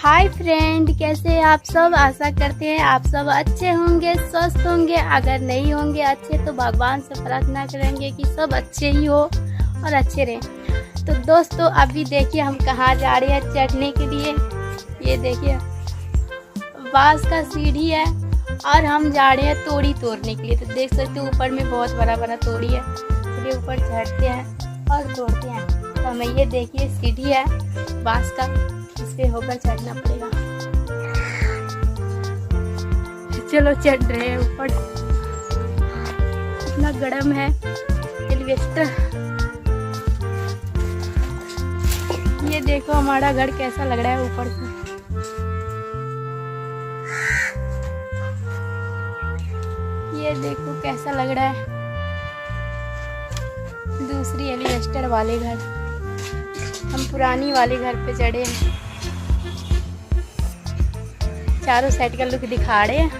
Hi friend, कैसे हैं आप सब। आशा करते हैं आप सब अच्छे होंगे, स्वस्थ होंगे। अगर नहीं होंगे अच्छे तो भगवान से प्रार्थना करेंगे कि सब अच्छे ही हो और अच्छे रहें। तो दोस्तों अभी देखिए हम कहाँ जा रहे हैं चढ़ने के लिए। ये देखिए बांस का सीढ़ी है और हम जा रहे हैं तोड़ी तोड़ने के लिए। तो देख सकते हो ऊपर में बहुत बड़ा बड़ा तोड़ी है, इसलिए ऊपर चढ़ते हैं और तोड़ते हैं। तो हमें ये देखिए सीढ़ी है बांस का, इस पे होकर चढ़ना पड़ेगा। चलो चढ़ रहे हैं ऊपर। इतना गर्म है एलिवेटर। ये देखो हमारा घर कैसा लग रहा है ऊपर से। ये देखो कैसा लग रहा है दूसरी एलिवेटर वाले घर। हम पुरानी वाले घर पे चढ़े हैं। चारों साइड का लुक दिखा रहे हैं।